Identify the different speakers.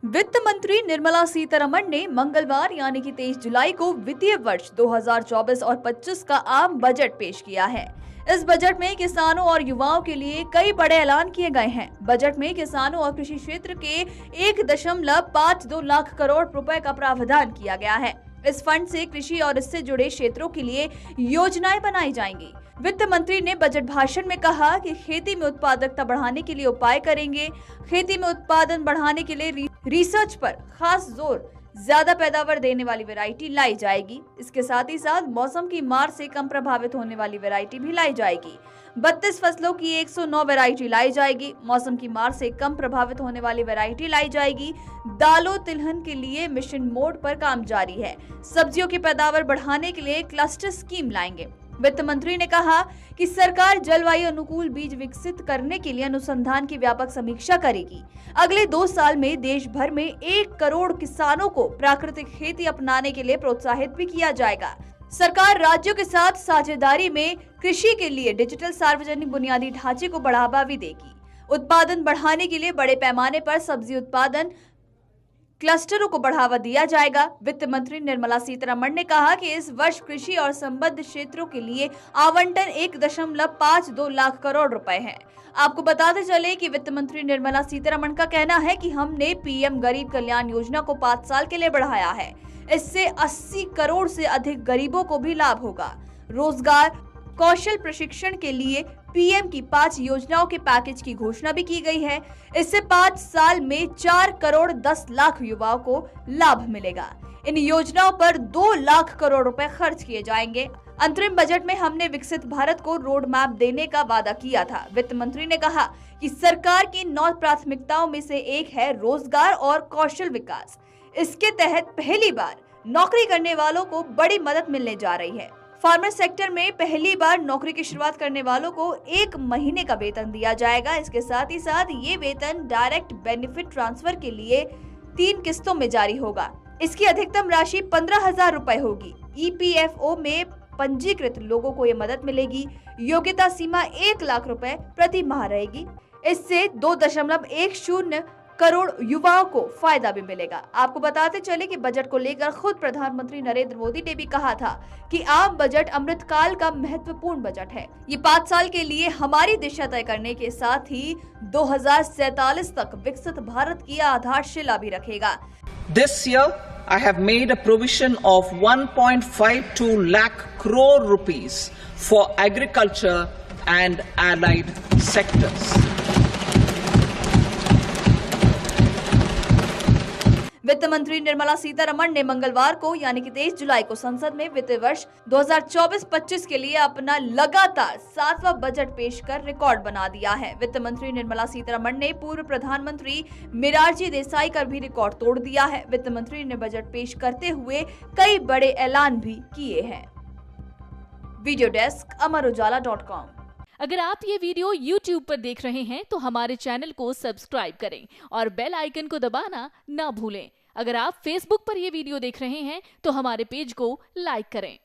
Speaker 1: वित्त मंत्री निर्मला सीतारमण ने मंगलवार यानी कि 23 जुलाई को वित्तीय वर्ष 2024 और 25 का आम बजट पेश किया है। इस बजट में किसानों और युवाओं के लिए कई बड़े ऐलान किए गए हैं। बजट में किसानों और कृषि क्षेत्र के 1.52 लाख करोड़ रुपए का प्रावधान किया गया है। इस फंड से कृषि और इससे जुड़े क्षेत्रों के लिए योजनाएं बनाई जाएंगी। वित्त मंत्री ने बजट भाषण में कहा कि खेती में उत्पादकता बढ़ाने के लिए उपाय करेंगे। खेती में उत्पादन बढ़ाने के लिए रिसर्च पर खास जोर, ज्यादा पैदावार देने वाली वैरायटी लाई जाएगी। इसके साथ ही साथ मौसम की मार से कम प्रभावित होने वाली वैरायटी भी लाई जाएगी। 32 फसलों की 109 वैरायटी लाई जाएगी। मौसम की मार से कम प्रभावित होने वाली वैरायटी लाई जाएगी। दालों तिलहन के लिए मिशन मोड पर काम जारी है। सब्जियों की पैदावार बढ़ाने के लिए क्लस्टर स्कीम लाएंगे। वित्त मंत्री ने कहा कि सरकार जलवायु अनुकूल बीज विकसित करने के लिए अनुसंधान की व्यापक समीक्षा करेगी। अगले 2 साल में देश भर में 1 करोड़ किसानों को प्राकृतिक खेती अपनाने के लिए प्रोत्साहित भी किया जाएगा। सरकार राज्यों के साथ साझेदारी में कृषि के लिए डिजिटल सार्वजनिक बुनियादी ढांचे को बढ़ावा भी देगी। उत्पादन बढ़ाने के लिए बड़े पैमाने पर सब्जी उत्पादन क्लस्टरों को बढ़ावा दिया जाएगा। वित्त मंत्री निर्मला सीतारमण ने कहा कि इस वर्ष कृषि और संबद्ध क्षेत्रों के लिए आवंटन 1.52 लाख करोड़ रुपए है। आपको बताते चले कि वित्त मंत्री निर्मला सीतारमण का कहना है कि हमने पीएम गरीब कल्याण योजना को 5 साल के लिए बढ़ाया है। इससे 80 करोड़ से अधिक गरीबों को भी लाभ होगा। रोजगार कौशल प्रशिक्षण के लिए पीएम की 5 योजनाओं के पैकेज की घोषणा भी की गई है। इससे 5 साल में 4 करोड़ 10 लाख युवाओं को लाभ मिलेगा। इन योजनाओं पर 2 लाख करोड़ रुपए खर्च किए जाएंगे। अंतरिम बजट में हमने विकसित भारत को रोड मैप देने का वादा किया था। वित्त मंत्री ने कहा कि सरकार की 9 प्राथमिकताओं में से एक है रोजगार और कौशल विकास। इसके तहत पहली बार नौकरी करने वालों को बड़ी मदद मिलने जा रही है। फार्मर सेक्टर में पहली बार नौकरी की शुरुआत करने वालों को 1 महीने का वेतन दिया जाएगा। इसके साथ ही साथ ये वेतन डायरेक्ट बेनिफिट ट्रांसफर के लिए 3 किस्तों में जारी होगा। इसकी अधिकतम राशि 15,000 रुपए होगी। ईपीएफओ में पंजीकृत लोगों को ये मदद मिलेगी। योग्यता सीमा 1 लाख रुपए प्रति माह रहेगी। इससे 2.10 करोड़ युवाओं को फायदा भी मिलेगा। आपको बताते चले कि बजट को लेकर खुद प्रधानमंत्री नरेंद्र मोदी ने भी कहा था कि आम बजट अमृतकाल का महत्वपूर्ण बजट है। ये 5 साल के लिए हमारी दिशा तय करने के साथ ही 2047 तक विकसित भारत की आधारशिला भी रखेगा।
Speaker 2: This year I have made a provision of 1.52 lakh crore rupees for agriculture and allied sectors.
Speaker 1: वित्त मंत्री निर्मला सीतारमण ने मंगलवार को यानी कि 23 जुलाई को संसद में वित्त वर्ष 2024-25 के लिए अपना लगातार 7वां बजट पेश कर रिकॉर्ड बना दिया है। वित्त मंत्री निर्मला सीतारमण ने पूर्व प्रधानमंत्री मोरारजी देसाई का भी रिकॉर्ड तोड़ दिया है। वित्त मंत्री ने बजट पेश करते हुए कई बड़े ऐलान भी किए हैं। वीडियो डेस्क अमरउजाला.com।
Speaker 3: अगर आप ये वीडियो YouTube पर देख रहे हैं तो हमारे चैनल को सब्सक्राइब करें और बेल आइकन को दबाना ना भूलें। अगर आप Facebook पर ये वीडियो देख रहे हैं तो हमारे पेज को लाइक करें।